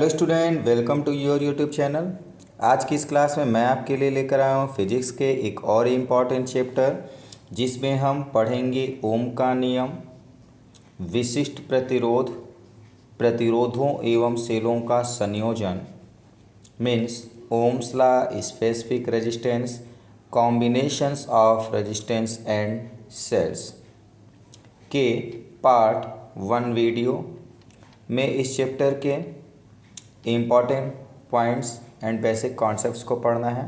Hello student, welcome to your YouTube channel. आज की इस क्लास में मैं आपके लिए लेकर आया हूँ फिजिक्स के एक और इम्पॉर्टेंट चैप्टर, जिसमें हम पढ़ेंगे ओम का नियम, विशिष्ट प्रतिरोध, प्रतिरोधों एवं सेलों का संयोजन means Ohm's law, specific resistance, combinations of resistance and cells के पार्ट 1 वीडियो में इस चैप्टर के important points and basic concepts को पढ़ना है।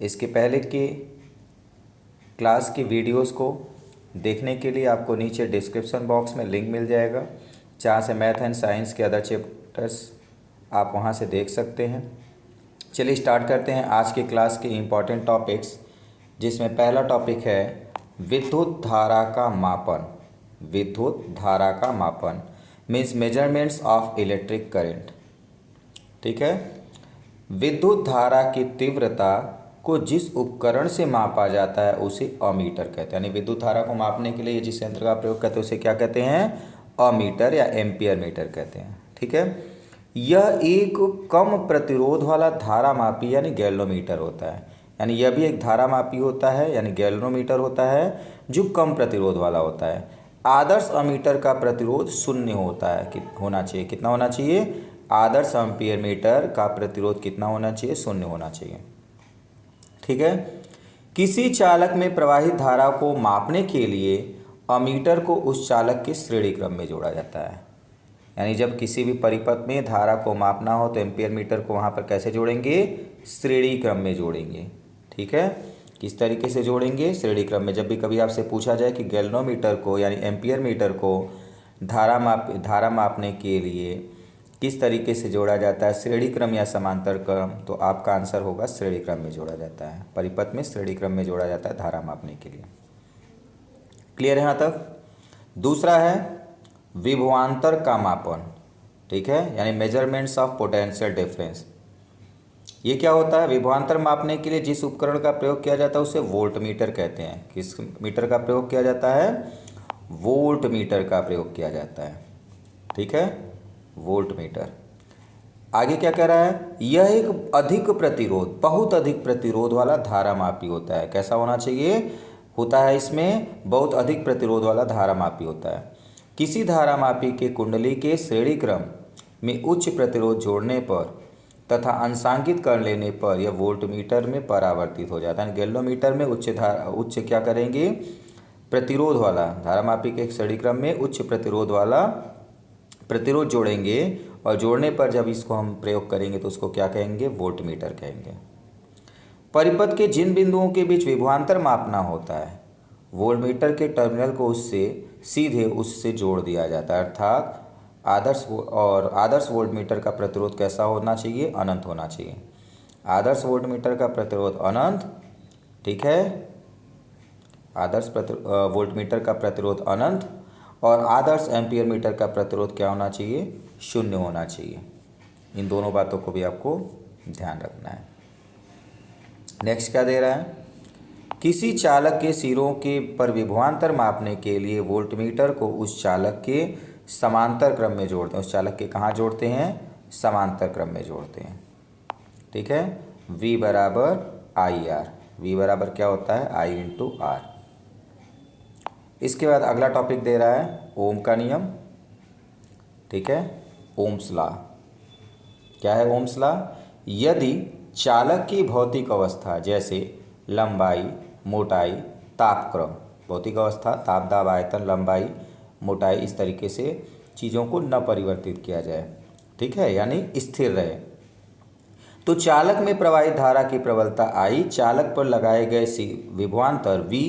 इसके पहले के क्लास की वीडियोस को देखने के लिए आपको नीचे डिस्क्रिप्शन बॉक्स में लिंक मिल जाएगा, जहाँ से मैथ एंड साइंस के अदर चैप्टर्स आप वहाँ से देख सकते हैं। चलिए स्टार्ट करते हैं आज के क्लास के इम्पॉर्टेंट टॉपिक्स, जिसमें पहला टॉपिक है विद्युत धारा का मापन। विद्युत धारा का मापन means measurements of electric current. ठीक है, विद्युत धारा की तीव्रता को जिस उपकरण से मापा जाता है उसे अमीटर कहते हैं। यानी विद्युत धारा को मापने के लिए जिस यंत्र का प्रयोग करते हैं उसे क्या कहते हैं? अमीटर या एम्पियर मीटर कहते हैं। ठीक है, यह एक कम प्रतिरोध वाला धारा मापी यानी गैल्वेनोमीटर होता है। यानी यह भी एक धारा मापी होता है यानी गैल्वेनोमीटर होता है, जो कम प्रतिरोध वाला होता है। आदर्श अमीटर का प्रतिरोध 0 होता है कि होना चाहिए। कितना होना चाहिए? आदर्श एम्पियर मीटर का प्रतिरोध कितना होना चाहिए? 0 होना चाहिए। ठीक है, किसी चालक में प्रवाहित धारा को मापने के लिए अमीटर को उस चालक के श्रेणी क्रम में जोड़ा जाता है। यानी जब किसी भी परिपथ में धारा को मापना हो तो एम्पियर मीटर को वहाँ पर कैसे जोड़ेंगे? श्रेणी क्रम में जोड़ेंगे। ठीक है, किस तरीके से जोड़ेंगे? श्रेणी क्रम में। जब भी कभी आपसे पूछा जाए कि गैल्वेनोमीटर को यानी एम्पियर मीटर को धारा मापने के लिए किस तरीके से जोड़ा जाता है, श्रेणी क्रम या समांतर क्रम, तो आपका आंसर होगा श्रेणी क्रम में जोड़ा जाता है। परिपथ में श्रेणी क्रम में जोड़ा जाता है धारा मापने के लिए। क्लियर है यहाँ तक? दूसरा है विभवांतर का मापन। ठीक है, यानी मेजरमेंट्स ऑफ पोटेंशियल डिफरेंस। ये क्या होता है? विभवांतर मापने के लिए जिस उपकरण का प्रयोग किया जाता है उसे वोल्ट मीटर कहते हैं। किस मीटर का प्रयोग किया जाता है? वोल्ट मीटर का प्रयोग किया जाता है। ठीक है, वोल्ट मीटर। आगे क्या कह रहा है? यह एक अधिक प्रतिरोध, बहुत अधिक प्रतिरोध वाला धारा मापी होता है। कैसा होना चाहिए? होता है इसमें बहुत अधिक प्रतिरोध वाला धारा मापी होता है। किसी धारा मापी के कुंडली के श्रेणी क्रम में उच्च प्रतिरोध जोड़ने पर तथा अंशांकित कर लेने पर यह वोल्ट मीटर में परावर्तित हो जाता है। गैल्वेनोमीटर में उच्च क्या करेंगे? प्रतिरोध वाला, धारा मापी के श्रेणी क्रम में उच्च प्रतिरोध वाला प्रतिरोध जोड़ेंगे, और जोड़ने पर जब इसको हम प्रयोग करेंगे तो उसको क्या कहेंगे? वोल्ट मीटर कहेंगे। परिपथ के जिन बिंदुओं के बीच विभवांतर मापना होता है, वोल्ट मीटर के टर्मिनल को उससे जोड़ दिया जाता है। अर्थात आदर्श वोल्ट मीटर का प्रतिरोध कैसा होना चाहिए? अनंत होना चाहिए। आदर्श वोल्ट मीटर का प्रतिरोध अनंत। ठीक है, वोल्ट मीटर का प्रतिरोध अनंत, और आदर्श एम्पियर मीटर का प्रतिरोध क्या होना चाहिए? 0 होना चाहिए। इन दोनों बातों को भी आपको ध्यान रखना है। नेक्स्ट क्या दे रहा है? किसी चालक के सिरों के पर विभवांतर मापने के लिए वोल्ट मीटर को उस चालक के समांतर क्रम में जोड़ते हैं। उस चालक के कहाँ जोड़ते हैं? समांतर क्रम में जोड़ते हैं। ठीक है, V बराबर IR। V बराबर क्या होता है? I into R। इसके बाद अगला टॉपिक दे रहा है ओम का नियम। ठीक है, ओम्स लॉ। क्या है ओम्स लॉ? यदि चालक की भौतिक अवस्था जैसे लंबाई, मोटाई, तापक्रम, भौतिक अवस्था ताप, दाब, आयतन, लंबाई, मोटाई, इस तरीके से चीज़ों को न परिवर्तित किया जाए, ठीक है, यानी स्थिर रहे, तो चालक में प्रवाहित धारा की प्रबलता I चालक पर लगाए गए विभवांतर V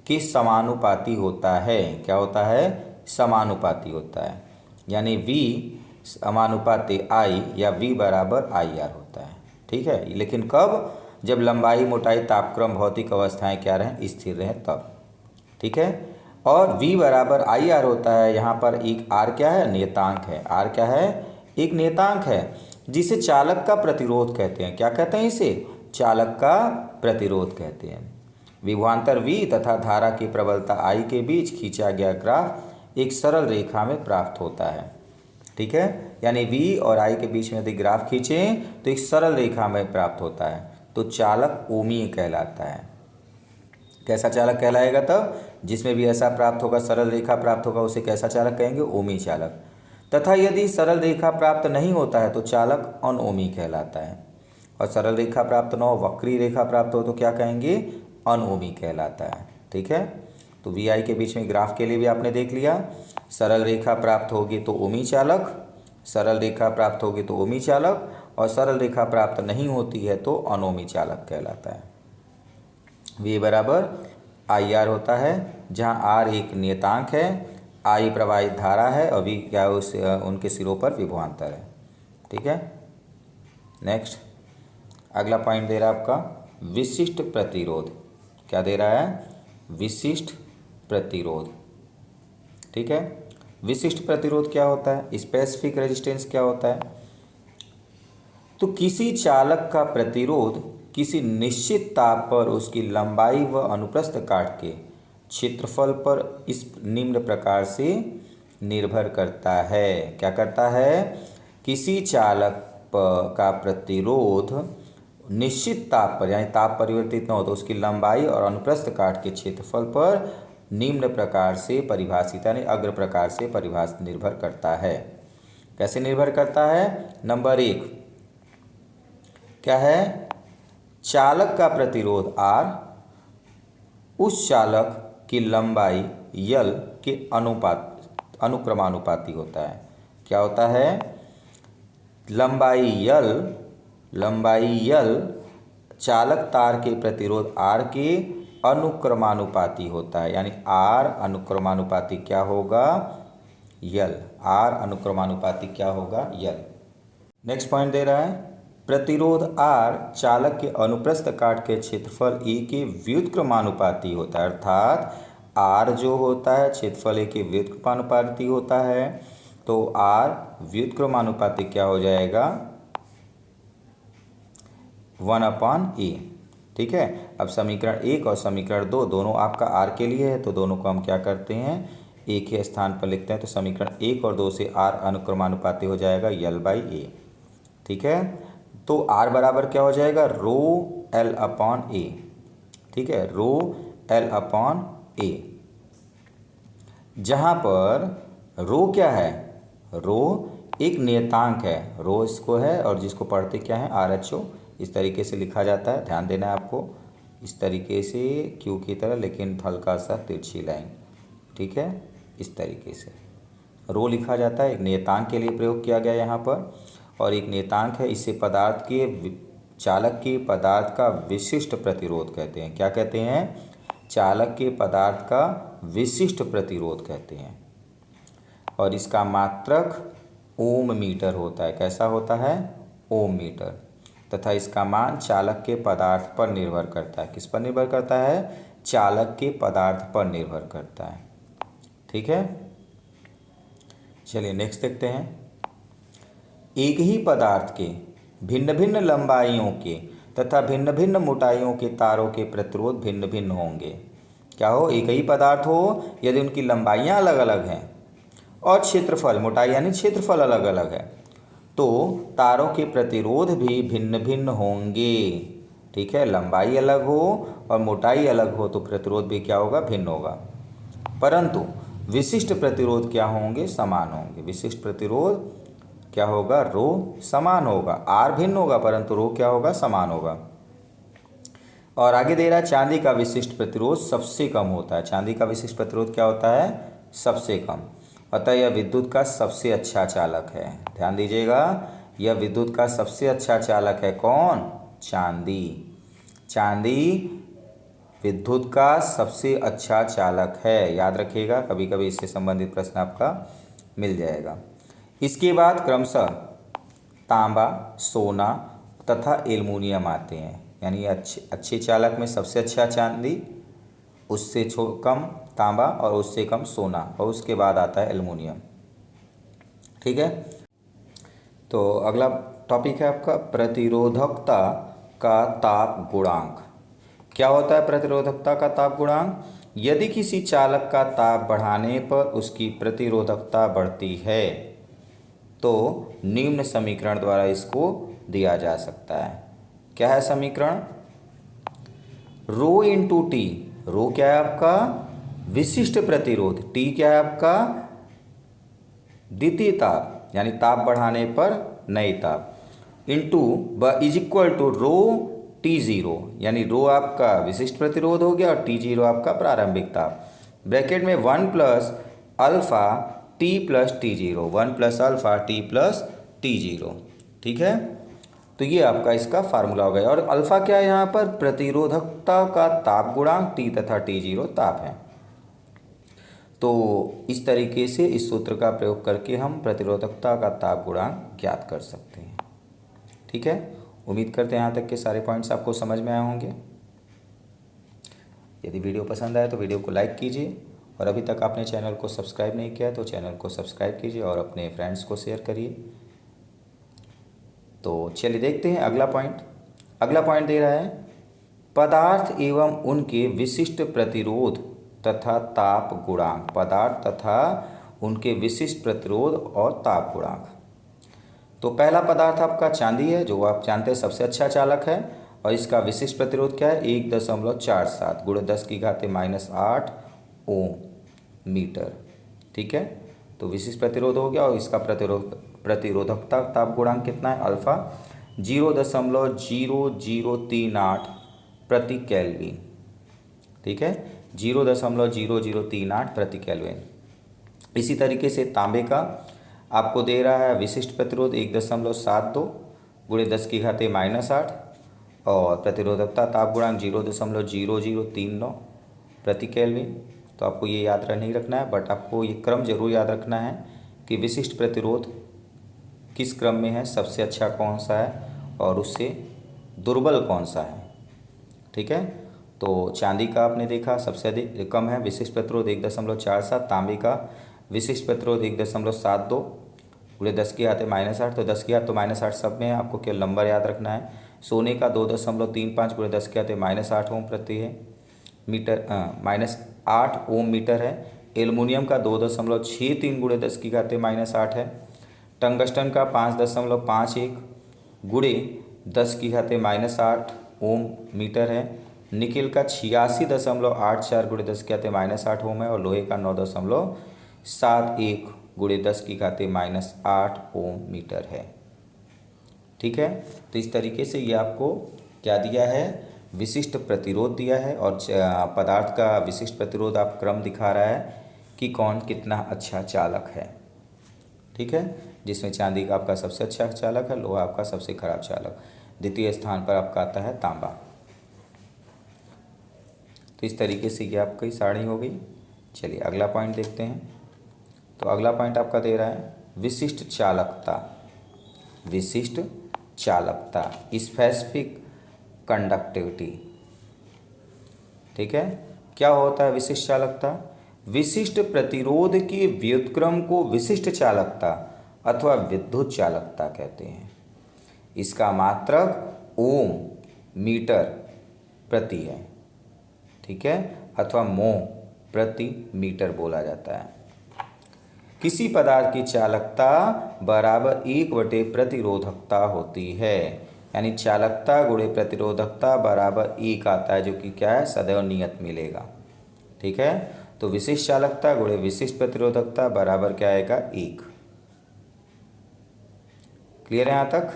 के समानुपाती होता है। क्या होता है? समानुपाती होता है। यानी V समानुपाती I या V बराबर IR होता है। ठीक है, लेकिन कब? जब लंबाई, मोटाई, तापक्रम, भौतिक अवस्थाएं क्या रहें? स्थिर रहें तब। ठीक है, और V बराबर IR होता है। यहाँ पर एक R क्या है? नियतांक है। R क्या है? एक नियतांक है, जिसे चालक का प्रतिरोध कहते हैं। क्या कहते हैं इसे? चालक का प्रतिरोध कहते हैं। विभवांतर V तथा धारा की प्रबलता I के बीच खींचा गया ग्राफ एक सरल रेखा में प्राप्त होता है। ठीक है, यानी V और I के बीच में यदि ग्राफ खींचें तो एक सरल रेखा में प्राप्त होता है, तो चालक ओमीय कहलाता है। कैसा चालक कहलाएगा तब? जिसमें भी ऐसा प्राप्त होगा, सरल रेखा प्राप्त होगा, उसे कैसा चालक कहेंगे? ओमीय चालक। तथा यदि सरल रेखा प्राप्त नहीं होता है तो चालक अनओमीय कहलाता है। और सरल रेखा प्राप्त न हो, वक्री रेखा प्राप्त हो तो क्या कहेंगे? अनओमीय कहलाता है। ठीक है, तो वी आई के बीच में ग्राफ के लिए भी आपने देख लिया। सरल रेखा प्राप्त होगी तो ओमीय चालक, सरल रेखा प्राप्त होगी तो ओमीय चालक, और सरल रेखा प्राप्त नहीं होती है तो अनओमीय चालक कहलाता है। वी बराबर आई आर होता है, जहाँ आर एक नियतांक है, आई प्रवाहित धारा है और वी क्या है? उस उनके सिरों पर विभवांतर है। ठीक है, नेक्स्ट अगला पॉइंट दे रहा है आपका विशिष्ट प्रतिरोध। क्या दे रहा है? विशिष्ट प्रतिरोध। ठीक है, विशिष्ट प्रतिरोध क्या होता है? स्पेसिफिक रेजिस्टेंस क्या होता है? तो किसी चालक का प्रतिरोध किसी निश्चित ताप पर उसकी लंबाई व अनुप्रस्थ काट के क्षेत्रफल पर इस निम्न प्रकार से निर्भर करता है। क्या करता है? किसी चालक का प्रतिरोध निश्चित ताप पर, यानी ताप परिवर्तित न हो, तो उसकी लंबाई और अनुप्रस्थ काट के क्षेत्रफल पर निम्न प्रकार से परिभाषित, यानी अग्र प्रकार से परिभाषित निर्भर करता है। कैसे निर्भर करता है? नंबर 1 क्या है? चालक का प्रतिरोध R उस चालक की लंबाई L के अनुक्रमानुपाती होता है। क्या होता है? लंबाई L चालक तार के प्रतिरोध R के अनुक्रमानुपाती होता है, यानी R अनुक्रमानुपाती क्या होगा? L। R अनुक्रमानुपाती क्या होगा? L। नेक्स्ट पॉइंट दे रहा है प्रतिरोध R चालक के अनुप्रस्थ काट के क्षेत्रफल A के व्युत्क्रमानुपाती होता है, अर्थात R जो होता है क्षेत्रफल A के व्युत्क्रमानुपाती होता है, तो R व्युत्क्रमानुपाती क्या हो जाएगा? 1/A। ठीक है, अब समीकरण 1 और समीकरण 2 दोनों आपका R के लिए है, तो दोनों को हम क्या करते हैं? एक ही स्थान पर लिखते हैं, तो समीकरण 1 और 2 से R अनुक्रमानुपाती हो जाएगा L/A। ठीक है, तो R बराबर क्या हो जाएगा? रो L/A। ठीक है, रो L/A, जहाँ पर रो क्या है? रो एक नियतांक है, रो इसको है, और जिसको पढ़ते क्या है? RHO। इस तरीके से लिखा जाता है, ध्यान देना है आपको, इस तरीके से क्यू की तरह, लेकिन हल्का सा तिरछी लाइन। ठीक है, इस तरीके से रो लिखा जाता है, एक नियतांक के लिए प्रयोग किया गया यहाँ पर, और एक नियतांक है, इसे पदार्थ के चालक के पदार्थ का विशिष्ट प्रतिरोध कहते हैं। क्या कहते हैं? चालक के पदार्थ का विशिष्ट प्रतिरोध कहते हैं, और इसका मात्रक ओम मीटर होता है। कैसा होता है? ओम मीटर। तथा इसका मान चालक के पदार्थ पर निर्भर करता है। किस पर निर्भर करता है? चालक के पदार्थ पर निर्भर करता है। ठीक है, चलिए नेक्स्ट देखते हैं। एक ही पदार्थ के भिन्न भिन्न लंबाइयों के तथा भिन्न भिन्न मोटाइयों के तारों के प्रतिरोध भिन्न भिन्न होंगे। क्या हो? एक ही पदार्थ हो, यदि उनकी लंबाइयाँ अलग अलग हैं और क्षेत्रफल, मोटाई यानी क्षेत्रफल अलग अलग है, तो तारों के प्रतिरोध भी भिन्न भिन्न होंगे। ठीक है, लंबाई अलग हो और मोटाई अलग हो तो प्रतिरोध भी क्या होगा? भिन्न होगा। परंतु विशिष्ट प्रतिरोध क्या होंगे? समान होंगे। विशिष्ट प्रतिरोध क्या होगा? रो समान होगा। R भिन्न होगा परंतु रो क्या होगा? समान होगा। और आगे दे रहा है चांदी का विशिष्ट प्रतिरोध सबसे कम होता है। चांदी का विशिष्ट प्रतिरोध क्या होता है? सबसे कम। अतः यह विद्युत का सबसे अच्छा चालक है। ध्यान दीजिएगा, यह विद्युत का सबसे अच्छा चालक है। कौन? चांदी। चांदी विद्युत का सबसे अच्छा चालक है, याद रखिएगा, कभी कभी इससे संबंधित प्रश्न आपका मिल जाएगा। इसके बाद क्रमशः तांबा, सोना तथा एल्युमिनियम आते हैं, यानी अच्छे चालक में सबसे अच्छा चांदी, उससे कम तांबा और उससे कम सोना, और उसके बाद आता है एल्युमिनियम। ठीक है, तो अगला टॉपिक है आपका प्रतिरोधकता का ताप गुणांक। क्या होता है प्रतिरोधकता का ताप गुणांक? यदि किसी चालक का ताप बढ़ाने पर उसकी प्रतिरोधकता बढ़ती है, तो निम्न समीकरण द्वारा इसको दिया जा सकता है। क्या है समीकरण? रो इंटू टी, रो क्या है आपका विशिष्ट प्रतिरोध, टी क्या है आपका द्वितीय ताप यानी ताप बढ़ाने पर नई ताप, into is equal to rho T zero, यानी रो आपका विशिष्ट प्रतिरोध हो गया और टी जीरो आपका प्रारंभिक ताप, ब्रैकेट में 1 plus alpha T plus T zero, 1 plus alpha T plus T zero. ठीक है, तो ये आपका इसका फार्मूला हो गया। और अल्फा क्या है यहाँ पर? प्रतिरोधकता का ताप गुणांक, टी तथा टी जीरो ताप है। तो इस तरीके से इस सूत्र का प्रयोग करके हम प्रतिरोधकता का ताप गुणांक ज्ञात कर सकते हैं। ठीक है, उम्मीद करते हैं यहाँ तक के सारे पॉइंट्स आपको समझ में आए होंगे। यदि वीडियो पसंद आए तो वीडियो को लाइक कीजिए, और अभी तक आपने चैनल को सब्सक्राइब नहीं किया तो चैनल को सब्सक्राइब कीजिए और अपने फ्रेंड्स को शेयर करिए। तो चलिए देखते हैं अगला पॉइंट। अगला पॉइंट दे रहा है पदार्थ एवं उनके विशिष्ट प्रतिरोध तथा ताप गुणांक, पदार्थ तथा उनके विशिष्ट प्रतिरोध और ताप गुणांक। तो पहला पदार्थ आपका चांदी है, जो आप जानते हैं सबसे अच्छा चालक है, और इसका विशिष्ट प्रतिरोध क्या है? 1.47 गुणे 10⁻⁻8 ओम मीटर। ठीक है, तो विशिष्ट प्रतिरोध हो गया, और इसका प्रतिरोधकता ताप गुणांक कितना है? अल्फा 0.0038 प्रति केल्विन। ठीक है, 0.0038 प्रति केल्विन। इसी तरीके से तांबे का आपको दे रहा है विशिष्ट प्रतिरोध 1.72 गुणे 10⁻⁻8 और प्रतिरोधकता ताप गुणांक 0.0039 प्रति केल्विन। तो आपको ये याद नहीं रखना है, बट आपको ये क्रम जरूर याद रखना है कि विशिष्ट प्रतिरोध किस क्रम में है, सबसे अच्छा कौन सा है और उससे दुर्बल कौन सा है। ठीक है, तो चांदी का आपने देखा सबसे अधिक कम है विशिष्ट प्रतिरोध 1.47, तांबे का विशिष्ट प्रतिरोध 1.72 गुणे 10⁻⁻8, तो 10⁻⁻8 सब में है, आपको केवल नंबर याद रखना है। सोने का 2.35 गुणे 10⁻⁸ ओम प्रति है मीटर -8 ओम मीटर है। एल्युमिनियम का 2.63 गुणे 10⁻⁻8 है। टंगस्टन का 5.51 गुणे 10⁻⁸ ओम मीटर है। निकिल का 86.84 गुणे 10⁻⁸ ओम है, और लोहे का 9.71 गुणे 10⁻⁸ ओम मीटर है। ठीक है, तो इस तरीके से ये आपको क्या दिया है? विशिष्ट प्रतिरोध दिया है, और पदार्थ का विशिष्ट प्रतिरोध आप क्रम दिखा रहा है कि कौन कितना अच्छा चालक है। ठीक है, जिसमें चांदी का आपका सबसे अच्छा चालक है, लोहा आपका सबसे खराब चालक, द्वितीय स्थान पर आपका आता है तांबा। तो इस तरीके से ये आपकी सारणी हो गई। चलिए अगला पॉइंट देखते हैं। तो अगला पॉइंट आपका दे रहा है विशिष्ट चालकता, विशिष्ट चालकता स्पेसिफिक कंडक्टिविटी। ठीक है, क्या होता है विशिष्ट चालकता? विशिष्ट प्रतिरोध के व्युत्क्रम को विशिष्ट चालकता अथवा विद्युत चालकता कहते हैं। इसका मात्रक ओम मीटर प्रति है। ठीक है, अथवा मोह प्रति मीटर बोला जाता है। किसी पदार्थ की चालकता बराबर 1 प्रतिरोधकता होती है, यानी चालकता गुणे प्रतिरोधकता बराबर 1 आता है, जो कि क्या है? सदैव नियत मिलेगा। ठीक है, तो विशिष्ट चालकता गुणे विशिष्ट प्रतिरोधकता बराबर क्या आएगा? 1। क्लियर है यहाँ तक?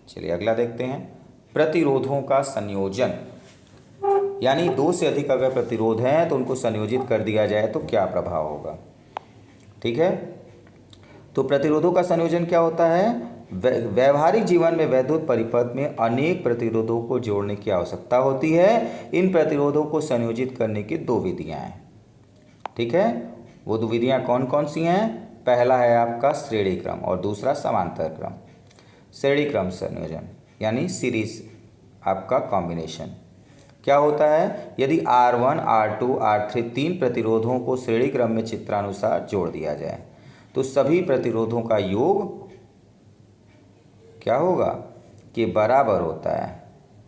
चलिए अगला देखते हैं प्रतिरोधों का संयोजन, यानी 2 से अधिक अगर प्रतिरोध हैं तो उनको संयोजित कर दिया जाए तो क्या प्रभाव होगा। ठीक है, तो प्रतिरोधों का संयोजन क्या होता है? व्यवहारिक जीवन में वैद्युत परिपथ में अनेक प्रतिरोधों को जोड़ने की आवश्यकता होती है। इन प्रतिरोधों को संयोजित करने की 2 विधियां हैं। ठीक है, वो 2 विधियां कौन कौन सी हैं? पहला है आपका श्रेणी क्रम और दूसरा समांतर क्रम। श्रेणी क्रम संयोजन यानी सीरीज आपका कॉम्बिनेशन क्या होता है? यदि R1, R2, R3 3 प्रतिरोधों को श्रेणी क्रम में चित्रानुसार जोड़ दिया जाए तो सभी प्रतिरोधों का योग क्या होगा कि बराबर होता है।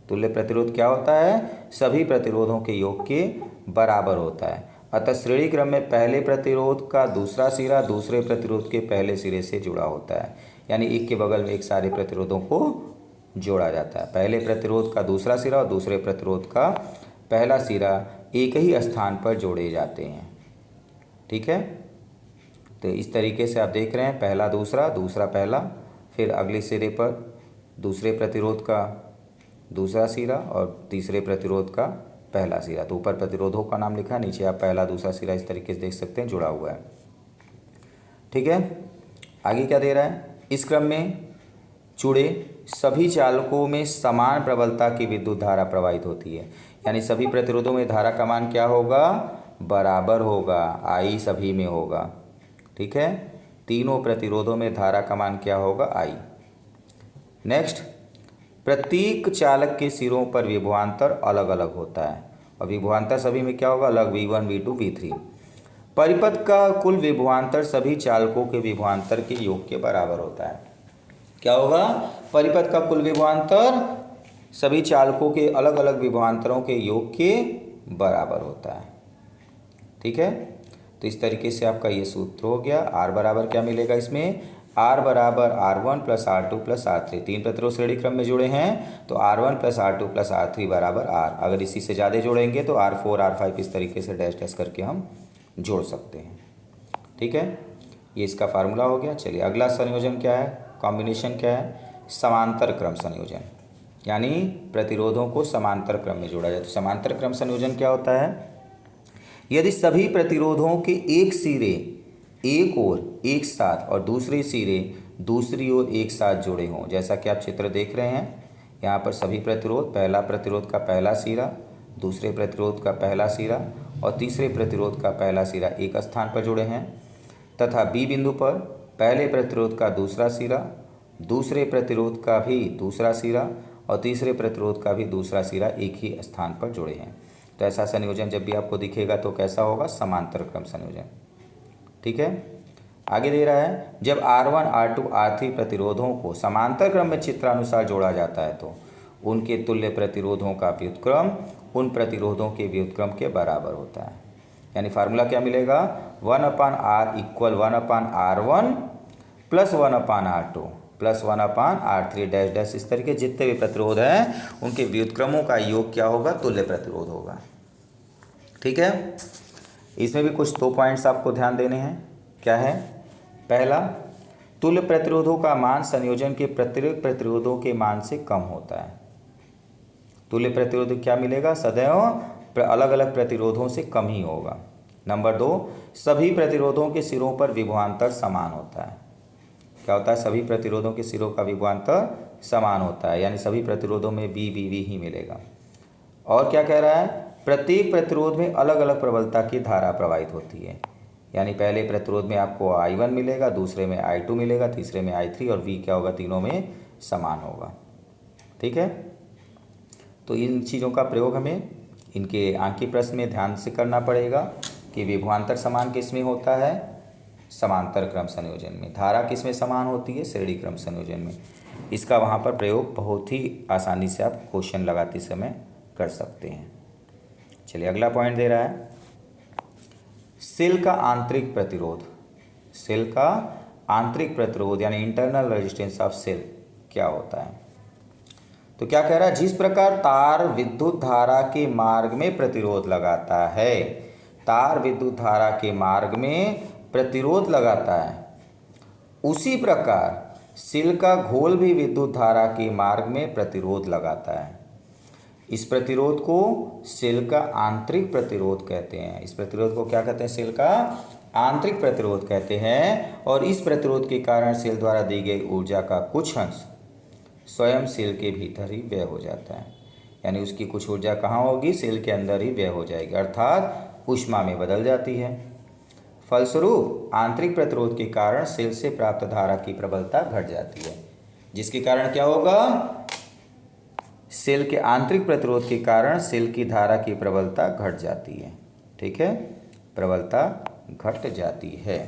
तुल्य प्रतिरोध क्या होता है? सभी प्रतिरोधों के योग के बराबर होता है। अतः श्रेणी क्रम में पहले प्रतिरोध का दूसरा सिरा दूसरे प्रतिरोध के पहले सिरे से जुड़ा होता है, यानी एक के बगल में एक सारे प्रतिरोधों को जोड़ा जाता है। पहले प्रतिरोध का दूसरा सिरा और दूसरे प्रतिरोध का पहला सिरा एक ही स्थान पर जोड़े जाते हैं। ठीक है, तो इस तरीके से आप देख रहे हैं, पहला दूसरा, दूसरा पहला, फिर अगले सिरे पर दूसरे प्रतिरोध का दूसरा सिरा और तीसरे प्रतिरोध का पहला सिरा। तो ऊपर प्रतिरोधों का नाम लिखा है, नीचे आप पहला दूसरा सिरा इस तरीके से देख सकते हैं, जुड़ा हुआ है। ठीक है, आगे क्या दे रहा है, इस क्रम में जुड़े सभी चालकों में समान प्रबलता की विद्युत धारा प्रवाहित होती है, यानी सभी प्रतिरोधों में धारा का मान क्या होगा, बराबर होगा, आई सभी में होगा। ठीक है, तीनों प्रतिरोधों में धारा का मान क्या होगा, आई। नेक्स्ट, प्रत्येक चालक के सिरों पर विभवांतर अलग अलग होता है और विभवांतर सभी में क्या होगा, अलग, V1 V2 V3। परिपथ का कुल विभवांतर सभी चालकों के विभवांतर के योग के बराबर होता है। क्या होगा, परिपथ का कुल विभवांतर सभी चालकों के अलग अलग विभवांतरों के योग के बराबर होता है। ठीक है, तो इस तरीके से आपका ये सूत्र हो गया। R बराबर क्या मिलेगा इसमें, R बराबर R1 plus R2 plus R3। तीन प्रतिरोध श्रेणी क्रम में जुड़े हैं तो R1 plus R2 plus R3 बराबर R। अगर इसी से ज़्यादा जोड़ेंगे तो R4 R5 इस तरीके से डैश डैश करके हम जोड़ सकते हैं। ठीक है, ये इसका फार्मूला हो गया। चलिए अगला संयोजन क्या है, कॉम्बिनेशन क्या है, समांतर क्रम संयोजन, यानी प्रतिरोधों को समांतर क्रम में जोड़ा जाए। तो समांतर क्रम संयोजन क्या होता है, यदि सभी प्रतिरोधों के एक सिरे एक ओर एक साथ और दूसरे सिरे दूसरी ओर एक साथ जुड़े हों, जैसा कि आप चित्र देख रहे हैं, यहाँ पर सभी प्रतिरोध, पहला प्रतिरोध का पहला सिरा, दूसरे प्रतिरोध का पहला सिरा और तीसरे प्रतिरोध का पहला सिरा एक स्थान पर जुड़े हैं, तथा बी बिंदु पर पहले प्रतिरोध का दूसरा सिरा, दूसरे प्रतिरोध का भी दूसरा सिरा और तीसरे प्रतिरोध का भी दूसरा सिरा एक ही स्थान पर जुड़े हैं। तो ऐसा संयोजन जब भी आपको दिखेगा तो कैसा होगा, समांतर क्रम संयोजन। ठीक है, आगे दे रहा है, जब R1 R2 R3 प्रतिरोधों को समांतर क्रम में चित्रानुसार जोड़ा जाता है तो उनके तुल्य प्रतिरोधों का व्युत्क्रम उन प्रतिरोधों के व्युत्क्रम के बराबर होता है। यानी फार्मूला क्या मिलेगा, 1/R equal 1/R1 plus 1/R2 plus 1/R3 dash dash, इस तरीके जितने भी प्रतिरोध हैं उनके व्युत्क्रमों का योग क्या होगा, तुल्य प्रतिरोध होगा। ठीक है, इसमें भी कुछ 2 पॉइंट्स आपको ध्यान देने हैं। क्या है, पहला, तुल्य प्रतिरोधों का मान संयोजन के प्रत्येक प्रतिरोधों के मान से कम होता है। तुल्य प्रतिरोध क्या मिलेगा, सदैव अलग अलग प्रतिरोधों से कम ही होगा। नंबर 2, सभी प्रतिरोधों के सिरों पर विभवांतर समान होता है। क्या होता है, सभी प्रतिरोधों के सिरों का विभवांतर समान होता है, यानी सभी प्रतिरोधों में V ही मिलेगा। और क्या कह रहा है, प्रत्येक प्रतिरोध में अलग अलग प्रबलता की धारा प्रवाहित होती है, यानी पहले प्रतिरोध में आपको I1 मिलेगा, दूसरे में I2 मिलेगा, तीसरे में I3 और V क्या होगा, तीनों में समान होगा। ठीक है, तो इन चीज़ों का प्रयोग हमें इनके आंकी प्रश्न में ध्यान से करना पड़ेगा कि विभवांतर समान किस में होता है, समांतर क्रम संयोजन में। धारा किस में समान होती है, श्रेणी क्रम संयोजन में। इसका वहाँ पर प्रयोग बहुत ही आसानी से आप क्वेश्चन लगाते समय कर सकते हैं। चलिए अगला पॉइंट दे रहा है, सेल का आंतरिक प्रतिरोध। सेल का आंतरिक प्रतिरोध यानी इंटरनल रेजिस्टेंस ऑफ सेल क्या होता है। तो क्या कह रहा है, जिस प्रकार तार विद्युत धारा के मार्ग में प्रतिरोध लगाता है, तार विद्युत धारा के मार्ग में प्रतिरोध लगाता है, उसी प्रकार सेल का घोल भी विद्युत धारा के मार्ग में प्रतिरोध लगाता है। इस प्रतिरोध को सेल का आंतरिक प्रतिरोध कहते हैं। इस प्रतिरोध को क्या कहते हैं, सेल का आंतरिक प्रतिरोध कहते हैं। और इस प्रतिरोध के कारण सेल द्वारा दी गई ऊर्जा का कुछ अंश स्वयं सेल के भीतर ही व्यय हो जाता है, यानी उसकी कुछ ऊर्जा कहाँ होगी, सेल के अंदर ही व्यय हो जाएगी, अर्थात ऊष्मा में बदल जाती है। फलस्वरूप आंतरिक प्रतिरोध के कारण सेल से प्राप्त धारा की प्रबलता घट जाती है, जिसके कारण क्या होगा, सेल के आंतरिक प्रतिरोध के कारण सेल की धारा की प्रबलता घट जाती है। ठीक है, प्रबलता घट जाती है।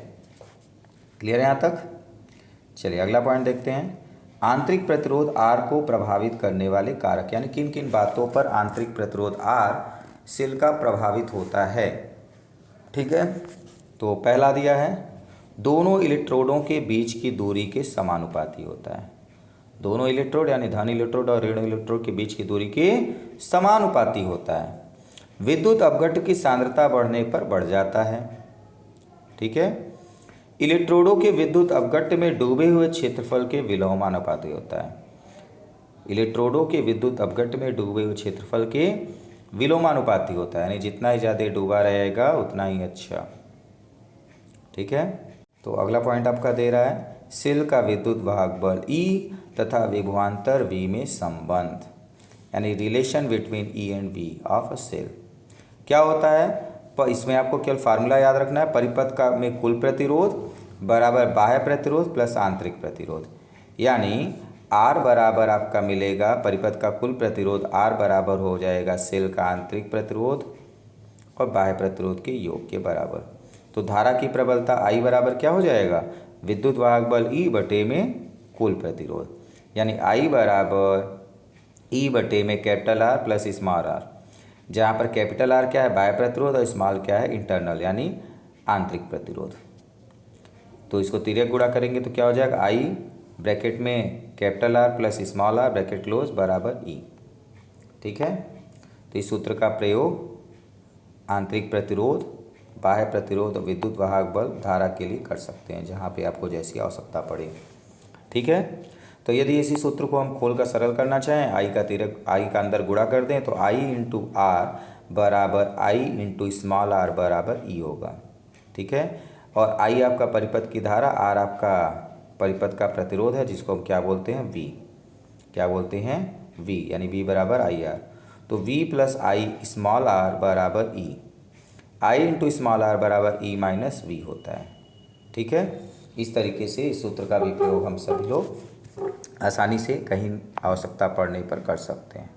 क्लियर है यहाँ तक। चलिए अगला पॉइंट देखते हैं, आंतरिक प्रतिरोध R को प्रभावित करने वाले कारक, यानी किन किन बातों पर आंतरिक प्रतिरोध R सेल का प्रभावित होता है। ठीक है। तो पहला दिया है दोनों इलेक्ट्रोडों के बीच की दूरी के समानुपाती होता है। दोनों इलेक्ट्रोड यानी धन इलेक्ट्रोड और ऋण इलेक्ट्रोड के बीच की दूरी के समानुपाती होता है। विद्युत अपघट्ट की सांद्रता बढ़ने पर बढ़ जाता है। ठीक है। इलेक्ट्रोडों के विद्युत अपघट्ट में डूबे हुए क्षेत्रफल के विलोमानुपाती होता है। इलेक्ट्रोडों के विद्युत अपघट्ट में डूबे हुए क्षेत्रफल के विलोमानुपाती होता है, यानी जितना ही ज़्यादा डूबा रहेगा उतना ही अच्छा। ठीक है। तो अगला पॉइंट आपका दे रहा है सेल का विद्युत वाहक बल E तथा विभवांतर V में संबंध, यानी relation between E and V of a cell. क्या होता है? पर इसमें आपको केवल फार्मूला याद रखना है, परिपथ का में कुल प्रतिरोध बराबर बाह्य प्रतिरोध प्लस आंतरिक प्रतिरोध, यानी R बराबर आपका मिलेगा परिपथ का कुल प्रतिरोध R बराबर हो जाएगा सेल का आंतरिक प्रतिरोध और बाह्य प्रतिरोध के योग के बराबर। तो धारा की प्रबलता I बराबर क्या हो जाएगा? विद्युत वाहक बल E बटे में कुल प्रतिरोध, यानी I बराबर E बटे में capital R plus small r, जहाँ पर कैपिटल R क्या है? बाह्य प्रतिरोध और स्मॉल क्या है? इंटरनल यानी आंतरिक प्रतिरोध। तो इसको तिर्यक गुणा करेंगे तो क्या हो जाएगा? I ब्रैकेट में capital R plus small r bracket close बराबर E। ठीक है। तो इस सूत्र का प्रयोग आंतरिक प्रतिरोध, बाह्य प्रतिरोध और विद्युत वाहक बल धारा के लिए कर सकते हैं, जहाँ पे आपको जैसी आवश्यकता पड़े। ठीक है। तो यदि इसी सूत्र को हम खोल कर सरल करना चाहें, I का तिर्यक I का अंदर गुणा कर दें तो I इंटू R बराबर I इंटू स्मॉल r बराबर E होगा। ठीक है। और I आपका परिपथ की धारा, R आपका परिपथ का प्रतिरोध है, जिसको हम क्या बोलते हैं? V। क्या बोलते हैं? V, यानी V बराबर IR। तो V plus I small r बराबर E, I into small r बराबर E माइनस V होता है। ठीक है। इस तरीके से इस सूत्र का भी प्रयोग हम सभी लोग आसानी से कहीं आवश्यकता पड़ने पर कर सकते हैं।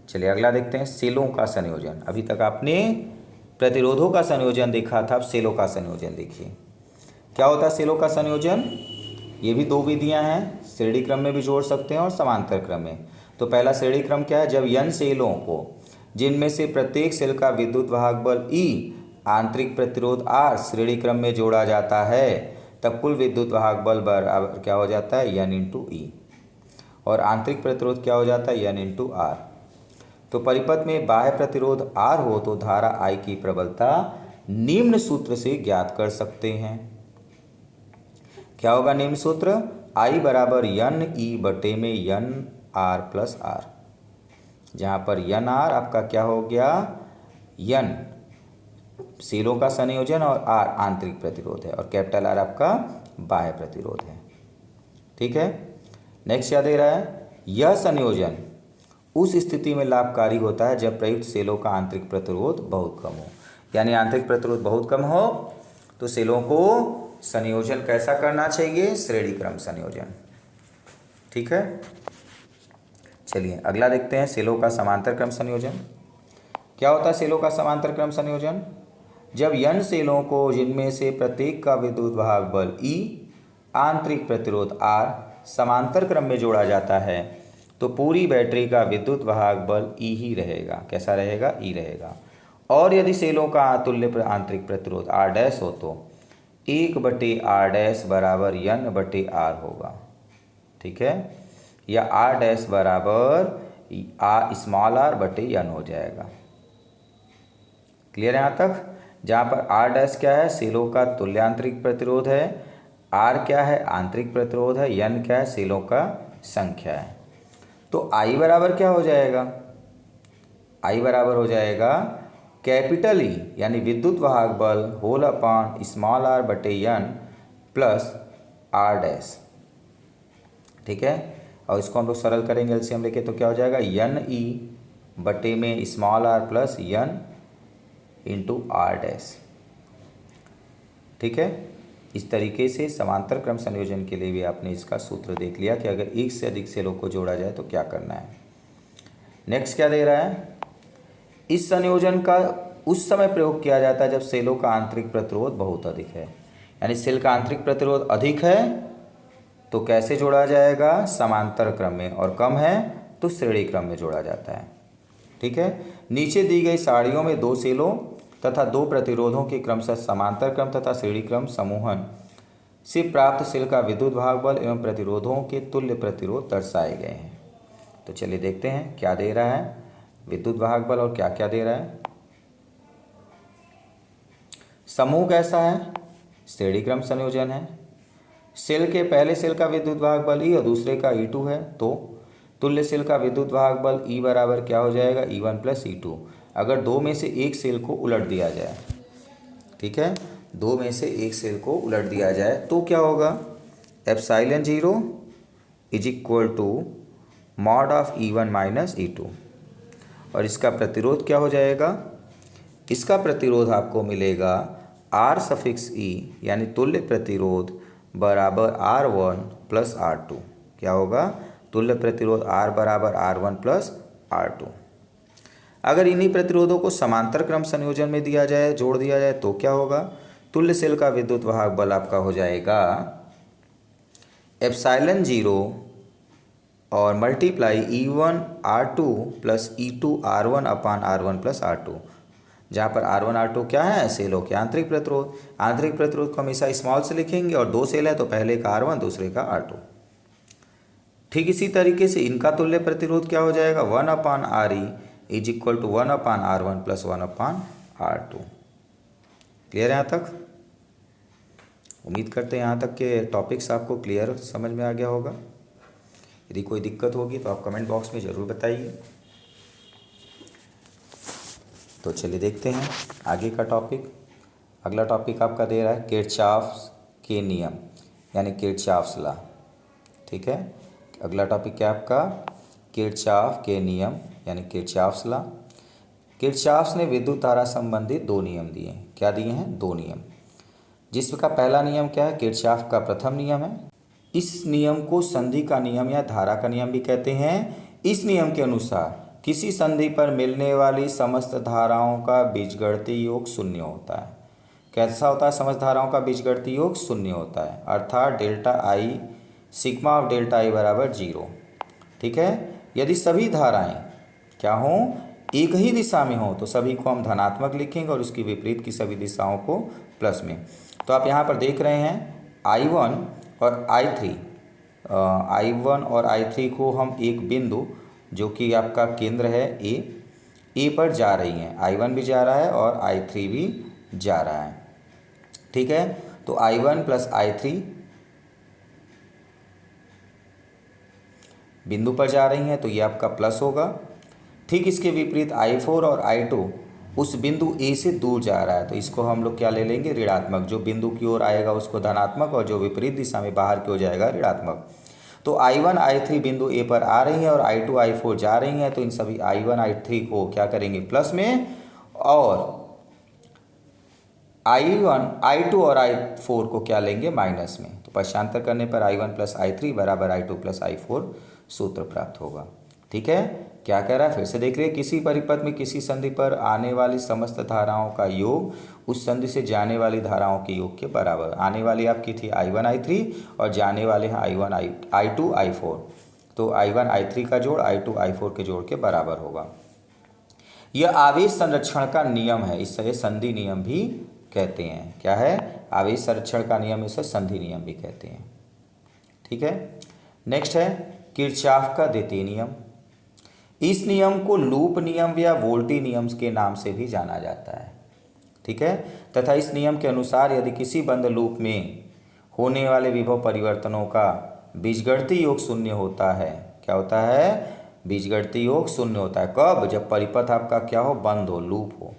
चलिए अगला देखते हैं सेलों का संयोजन। अभी तक आपने प्रतिरोधों का संयोजन देखा था, अब सेलों का संयोजन देखिए। क्या होता है सेलों का संयोजन? ये भी दो विधियां हैं, श्रेणी क्रम में भी जोड़ सकते हैं और समांतर क्रम में। तो पहला श्रेणी क्रम क्या है? जब n सेलों को जिनमें से प्रत्येक सेल का विद्युत वाहक बल E आंतरिक प्रतिरोध R श्रेणी क्रम में जोड़ा जाता है, तब कुल विद्युत वाहक बल बराबर क्या हो जाता है? N into E। और आंतरिक प्रतिरोध क्या हो जाता है? N into R। तो परिपथ में बाह्य प्रतिरोध R हो तो धारा I की प्रबलता निम्न सूत्र से ज्ञात कर सकते हैं। क्या होगा निम्न सूत्र? I बराबर N E बटे में N R प्लस R, जहाँ पर N R आपका क्या हो गया? N सेलों का संयोजन और R आंतरिक प्रतिरोध है और कैपिटल R आपका बाह्य प्रतिरोध है। ठीक है। नेक्स्ट क्या दे रहा है? यह संयोजन उस स्थिति में लाभकारी होता है जब प्रयुक्त सेलों का आंतरिक प्रतिरोध बहुत कम हो, यानी आंतरिक प्रतिरोध बहुत कम हो तो सेलों को संयोजन कैसा करना चाहिए? श्रेणी क्रम संयोजन। ठीक है। चलिए अगला देखते हैं सेलों का समांतर क्रम संयोजन। क्या होता है सेलों का समांतर क्रम संयोजन? जब n सेलों को जिनमें से प्रत्येक का विद्युत वाहक बल E आंतरिक प्रतिरोध R समांतर क्रम में जोड़ा जाता है तो पूरी बैटरी का विद्युत वाहक बल E ही रहेगा। कैसा रहेगा? E रहेगा। और यदि सेलों का तुल्य आंतरिक प्रतिरोध R डैश हो तो 1 बटे R डैश बराबर N बटे R होगा। ठीक है। या R डैश बराबर R स्मॉल r बटे N हो जाएगा। क्लियर है यहाँ तक? जहाँ पर R डैश क्या है? सेलों का तुल्य आंतरिक प्रतिरोध है, R क्या है? आंतरिक प्रतिरोध है, N क्या है? सेलों का संख्या है। तो I बराबर क्या हो जाएगा? I बराबर हो जाएगा कैपिटल E यानी विद्युत वाहक बल होल अपॉन स्मॉल r बटे N प्लस R डैश। ठीक है। और इसको हम लोग सरल करेंगे, एलसीएम लेके, तो क्या हो जाएगा? N E बटे में small r plus N into R dash. ठीक है। इस तरीके से समांतर क्रम संयोजन के लिए भी आपने इसका सूत्र देख लिया कि अगर एक से अधिक सेलों को जोड़ा जाए तो क्या करना है। नेक्स्ट क्या दे रहा है? इस संयोजन का उस समय प्रयोग किया जाता है जब सेलों का आंतरिक प्रतिरोध बहुत अधिक है, यानी सेल का आंतरिक प्रतिरोध अधिक है तो कैसे जोड़ा जाएगा? समांतर क्रम में, और कम है तो श्रेणी क्रम में जोड़ा जाता है। ठीक है। नीचे दी गई साड़ियों में दो सेलों तथा दो प्रतिरोधों के क्रमशः समांतर क्रम तथा श्रेणी क्रम समूहन से प्राप्त सेल का विद्युत भाग बल एवं प्रतिरोधों के तुल्य प्रतिरोध दर्शाए गए हैं। तो चलिए देखते हैं क्या दे रहा है विद्युत भाग बल और क्या क्या दे रहा है। समूह कैसा है, श्रेणी क्रम संयोजन है। सेल के पहले सेल का विद्युत भाग बल E और दूसरे का E2 है, तो तुल्य सेल का विद्युत भाग बल E बराबर क्या हो जाएगा, E1 प्लस E2। अगर दो में से एक सेल को उलट दिया जाए, ठीक है, दो में से एक सेल को उलट दिया जाए तो क्या होगा, epsilon 0 is equal to mod of E1 minus E2। और इसका प्रतिरोध क्या हो जाएगा, इसका प्रतिरोध आपको मिलेगा R सफिक्स E यानी तुल्य प्रतिरोध बराबर R1 प्लस R2। क्या होगा, तुल्य प्रतिरोध R बराबर R1 प्लस R2। अगर इन्हीं प्रतिरोधों को समांतर क्रम संयोजन में दिया जाए, जोड़ दिया जाए तो क्या होगा, तुल्य सेल का विद्युत भाग बल आपका हो जाएगा एप्सिलॉन 0 और multiply E1 R2 plus E2 R1 अपान R1 प्लस R2, जहाँ पर R1 R2 क्या है, सेलों के आंतरिक प्रतिरोध। आंतरिक प्रतिरोध को हमेशा स्मॉल से लिखेंगे और दो सेल है तो पहले का R1 दूसरे का R2। ठीक इसी तरीके से इनका तुल्य प्रतिरोध क्या हो जाएगा, 1 upon RE is equal to 1 upon R1 plus 1 upon R2। Clear है यहाँ तक? उम्मीद करते हैं यहाँ तक के टॉपिक्स आपको क्लियर समझ में आ गया होगा। यदि कोई दिक्कत होगी तो आप कमेंट बॉक्स में ज़रूर बताइए। तो चलिए देखते हैं आगे का टॉपिक। अगला टॉपिक आपका दे रहा है किरचॉफ के नियम यानी किरचॉफ्स लॉ। ठीक है, अगला टॉपिक क्या आपका, किरचॉफ के नियम यानी किरचॉफ्स लॉ। किरचॉफ्स ने विद्युत धारा संबंधित दो नियम दिए हैं। क्या दिए हैं, दो नियम, जिसका पहला नियम क्या है, किरचॉफ का प्रथम नियम है। इस नियम को संधि का नियम या धारा का नियम भी कहते हैं। इस नियम के अनुसार किसी संधि पर मिलने वाली समस्त धाराओं का बीजगणितीय योग शून्य होता है। कैसा होता है, समस्त धाराओं का बीजगणितीय योग शून्य होता है, अर्थात delta I sigma of delta आई बराबर 0। ठीक है, यदि सभी धाराएं क्या हों, एक ही दिशा में हो तो सभी को हम धनात्मक लिखेंगे और उसकी विपरीत की सभी दिशाओं को प्लस में। तो आप यहाँ पर देख रहे हैं I1 और I3, I1 और I3 को हम एक बिंदु जो कि आपका केंद्र है ए पर जा रही हैं। I1 भी जा रहा है और I3 भी जा रहा है। ठीक है, तो I1 प्लस I3 बिंदु पर जा रही हैं तो ये आपका प्लस होगा। ठीक इसके विपरीत I4 और I2 उस बिंदु ए से दूर जा रहा है तो इसको हम लोग क्या ले लेंगे, ऋणात्मक। जो बिंदु की ओर आएगा उसको धनात्मक और जो विपरीत दिशा में बाहर की ओर जाएगा ऋणात्मक। तो I1 I3 बिंदु ए पर आ रही है और I2 I4 जा रही हैं, तो इन सभी I1 I3 को क्या करेंगे, प्लस में, और I2 और I4 को क्या लेंगे, माइनस में। तो पक्षांतर करने पर I1 प्लस I3 बराबर I2 प्लस I4 सूत्र प्राप्त होगा। ठीक है, क्या कह रहा है, फिर से देख रहे, किसी परिपथ में किसी संधि पर आने वाली समस्त धाराओं का योग उस संधि से जाने वाली धाराओं के योग के बराबर। आने वाली आपकी थी I1 I3 और जाने वाले हैं I2 I4, तो I1 I3 का जोड़ I2 I4 के जोड़ के बराबर होगा। यह आवेश संरक्षण का नियम है, इसे संधि नियम भी कहते हैं। क्या है, आवेश संरक्षण का नियम, इसे संधि नियम भी कहते हैं। ठीक है, नेक्स्ट है किरचॉफ का द्वितीय नियम। इस नियम को लूप नियम या वोल्टी नियम के नाम से भी जाना जाता है। ठीक है, तथा इस नियम के अनुसार यदि किसी बंद लूप में होने वाले विभव परिवर्तनों का बीजगणितीय योग शून्य होता है। क्या होता है, बीजगणितीय योग शून्य होता है। कब, जब परिपथ आपका क्या हो, बंद हो, लूप हो।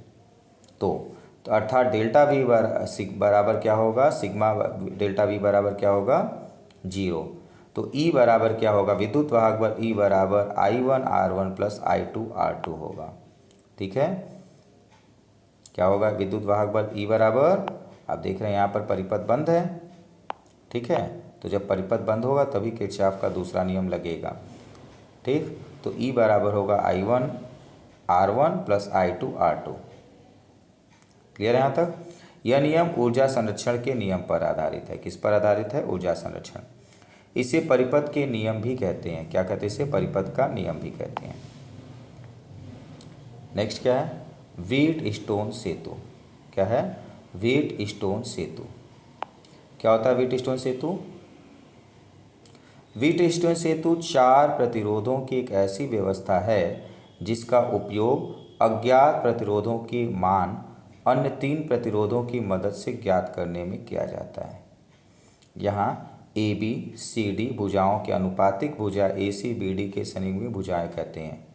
तो अर्थात डेल्टा वी बराबर क्या होगा, सिग्मा डेल्टा वी बराबर क्या होगा, 0। तो E बराबर क्या होगा, विद्युत वाहक बल E बराबर I1 R1 plus I2 R2 होगा। ठीक है, क्या होगा, विद्युत वाहक बल E बराबर, आप देख रहे हैं यहाँ पर परिपथ बंद है। ठीक है, तो जब परिपथ बंद होगा तभी किरचॉफ का दूसरा नियम लगेगा। ठीक, तो E बराबर होगा I1 R1 plus I2 R2। Clear है यहाँ तक? यह नियम ऊर्जा संरक्षण के नियम पर आधारित है। किस पर आधारित है, ऊर्जा संरक्षण। इसे परिपथ के नियम भी कहते हैं। क्या कहते हैं, इसे परिपथ का नियम भी कहते हैं। नेक्स्ट क्या है, व्हीट स्टोन सेतु। क्या है? व्हीटस्टोन सेतु। क्या होता है व्हीटस्टोन सेतु? व्हीटस्टोन सेतु 4 प्रतिरोधों की एक ऐसी व्यवस्था है जिसका उपयोग अज्ञात प्रतिरोधों की मान अन्य 3 प्रतिरोधों की मदद से ज्ञात करने में किया जाता है। यहाँ ए बी सी डी भुजाओं के अनुपातिक भुजा ए सी बी डी के संयुग्मी भुजाएं कहते हैं।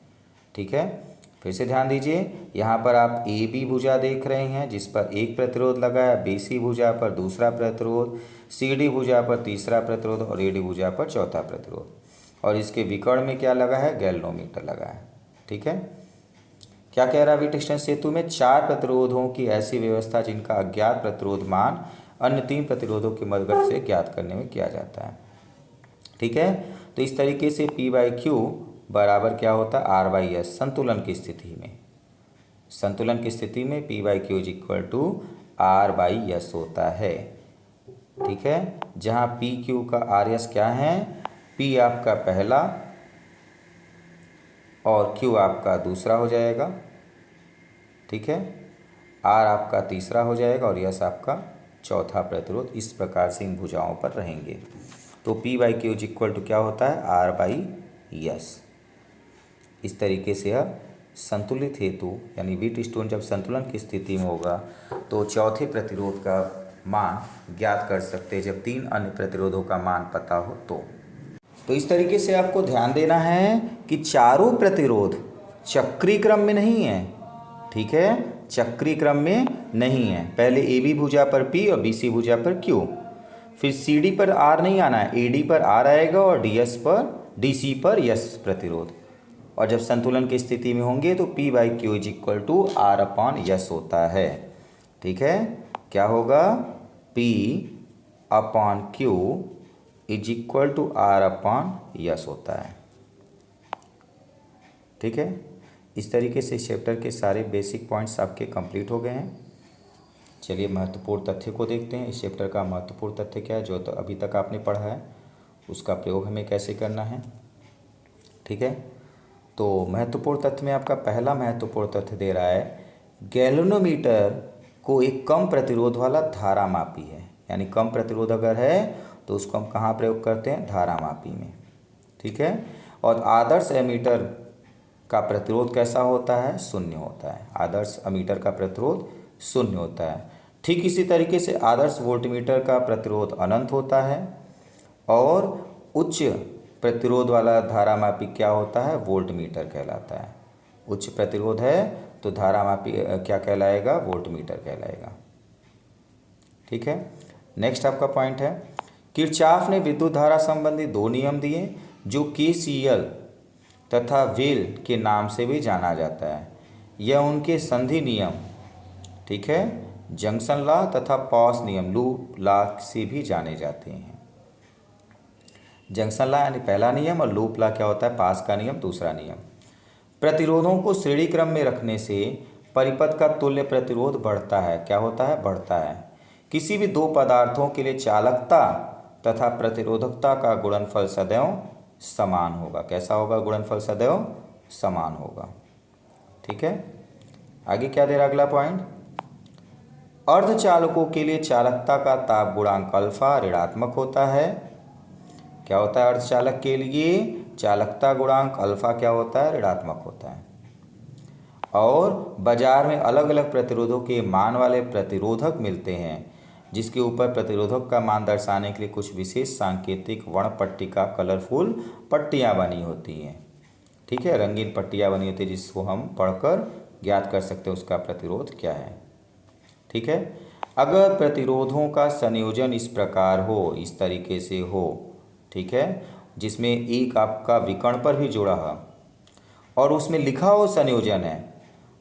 ठीक है, फिर से ध्यान दीजिए, यहाँ पर आप ए बी भुजा देख रहे हैं जिस पर एक प्रतिरोध लगा है, बी सी भुजा पर दूसरा प्रतिरोध, सी डी भुजा पर तीसरा प्रतिरोध और ए डी भुजा पर चौथा प्रतिरोध, और इसके विकर्ण में क्या लगा है? गैल्वेनोमीटर लगा है। ठीक है, क्या कह रहा है व्हीटस्टोन सेतु में? 4 प्रतिरोधों की ऐसी व्यवस्था जिनका अज्ञात प्रतिरोध मान अन्य 3 प्रतिरोधों की मदद से ज्ञात करने में किया जाता है। ठीक है, तो इस तरीके से P/Q बराबर क्या होता है? R/S संतुलन की स्थिति में। संतुलन की स्थिति में P/Q = R/S होता है। ठीक है, जहाँ PQ का RS क्या है? P आपका पहला और Q आपका दूसरा हो जाएगा। ठीक है, R आपका तीसरा हो जाएगा और S आपका चौथा प्रतिरोध। इस प्रकार से इन भुजाओं पर रहेंगे। तो P/Q = क्या होता है? R/S। इस तरीके से यह संतुलित हेतु यानी व्हीटस्टोन जब संतुलन की स्थिति में होगा तो चौथे प्रतिरोध का मान ज्ञात कर सकते हैं जब 3 अन्य प्रतिरोधों का मान पता हो तो इस तरीके से आपको ध्यान देना है कि चारों प्रतिरोध चक्रीय क्रम में नहीं है। ठीक है, चक्रीय क्रम में नहीं है। पहले ए बी भुजा पर P और बी सी भुजा पर Q, फिर सी डी पर R नहीं आना है, ए डी पर R आएगा और डी सी पर S प्रतिरोध। और जब संतुलन की स्थिति में होंगे तो P/Q = R/S होता है। ठीक है, क्या होगा? P/Q = R/S होता है। ठीक है, इस तरीके से इस चैप्टर के सारे बेसिक पॉइंट्स आपके कंप्लीट हो गए हैं। चलिए महत्वपूर्ण तथ्य को देखते हैं। इस चैप्टर का महत्वपूर्ण तथ्य क्या है जो तो अभी तक आपने पढ़ा है, उसका प्रयोग हमें कैसे करना है। ठीक है, तो महत्वपूर्ण तथ्य में आपका पहला महत्वपूर्ण तथ्य दे रहा है गैल्वेनोमीटर को एक कम प्रतिरोध वाला धारामापी है। यानी कम प्रतिरोध अगर है तो उसको हम कहाँ प्रयोग करते हैं? धारामापी में। ठीक है, और आदर्श एमीटर का प्रतिरोध कैसा होता है? 0 होता है। आदर्श एमीटर का प्रतिरोध 0 होता है। ठीक इसी तरीके से आदर्श वोल्टमीटर का प्रतिरोध अनंत होता है और उच्च प्रतिरोध वाला धारामापी क्या होता है? वोल्टमीटर कहलाता है। उच्च प्रतिरोध है तो धारामापी क्या कहलाएगा? वोल्टमीटर कहलाएगा। ठीक है, नेक्स्ट आपका पॉइंट है किरचॉफ ने विद्युत धारा संबंधी 2 नियम दिए जो KCL तथा वेल के नाम से भी जाना जाता है। यह उनके संधि नियम, ठीक है, जंक्शन लॉ तथा पॉस नियम, लूप लॉ से भी जाने जाते हैं। जंक्शन लॉ यानी पहला नियम और लूप लॉ क्या होता है? पास का नियम, दूसरा नियम। प्रतिरोधों को श्रेणी क्रम में रखने से परिपथ का तुल्य प्रतिरोध बढ़ता है। क्या होता है? बढ़ता है। किसी भी 2 पदार्थों के लिए चालकता तथा प्रतिरोधकता का गुणनफल सदैव समान होगा। कैसा होगा? गुणनफल सदैव समान होगा। ठीक है, आगे क्या दे रहा अगला पॉइंट? अर्धचालकों के लिए चालकता का ताप गुणांक अल्फा ऋणात्मक होता है। क्या होता है? अर्धचालक के लिए चालकता गुणांक अल्फा क्या होता है? ऋणात्मक होता है। और बाजार में अलग अलग प्रतिरोधों के मान वाले प्रतिरोधक मिलते हैं जिसके ऊपर प्रतिरोधक का मान दर्शाने के लिए कुछ विशेष सांकेतिक वर्ण पट्टिका कलरफुल पट्टियाँ बनी होती हैं। ठीक है, रंगीन पट्टियाँ बनी होती है जिसको हम पढ़कर ज्ञात कर सकते हैं उसका प्रतिरोध क्या है। ठीक है, अगर प्रतिरोधों का संयोजन इस प्रकार हो, इस तरीके से हो, ठीक है, जिसमें एक आपका विकर्ण पर भी जुड़ा है और उसमें लिखा हो संयोजन है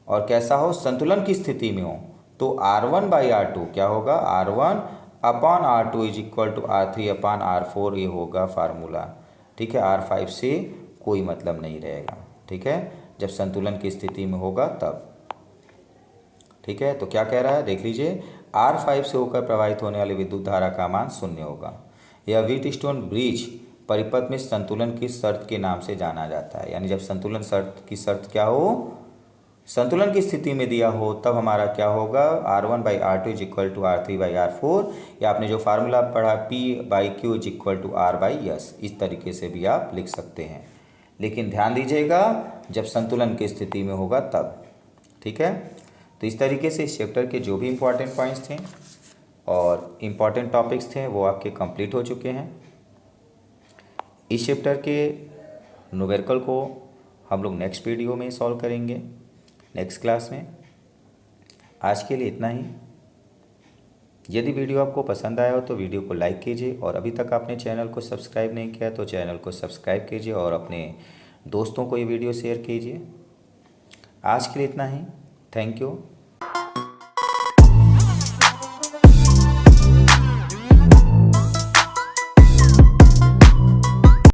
और कैसा हो? संतुलन की स्थिति में हो, तो R1/R2 क्या होगा? R1/R2 = R3/R4 ये होगा फार्मूला। ठीक है, R5 से कोई मतलब नहीं रहेगा। ठीक है, जब संतुलन की स्थिति में होगा तब। ठीक है, तो क्या कह रहा है देख लीजिए, R5 से होकर प्रवाहित होने वाली विद्युत धारा का मान 0 होगा। यह व्हीटस्टोन ब्रिज परिपथ में संतुलन की शर्त के नाम से जाना जाता है। यानी जब संतुलन शर्त की शर्त क्या हो? संतुलन की स्थिति में दिया हो तब हमारा क्या होगा, R1/R2 is equal to R3/R4, या आपने जो फार्मूला पढ़ा P/Q is equal to R/S, इस तरीके से भी आप लिख सकते हैं। लेकिन ध्यान दीजिएगा जब संतुलन की स्थिति में होगा तब। ठीक है, तो इस तरीके से इस चैप्टर के जो भी इम्पॉर्टेंट पॉइंट्स थे और इम्पॉर्टेंट टॉपिक्स थे वो आपके कंप्लीट हो चुके हैं। इस चैप्टर के न्यूमेरिकल को हम लोग नेक्स्ट वीडियो में सॉल्व करेंगे, नेक्स्ट क्लास में। आज के लिए इतना ही। यदि वीडियो आपको पसंद आया हो तो वीडियो को लाइक कीजिए, और अभी तक आपने चैनल को सब्सक्राइब नहीं किया तो चैनल को सब्सक्राइब कीजिए और अपने दोस्तों को ये वीडियो शेयर कीजिए। आज के लिए इतना ही। Thank you.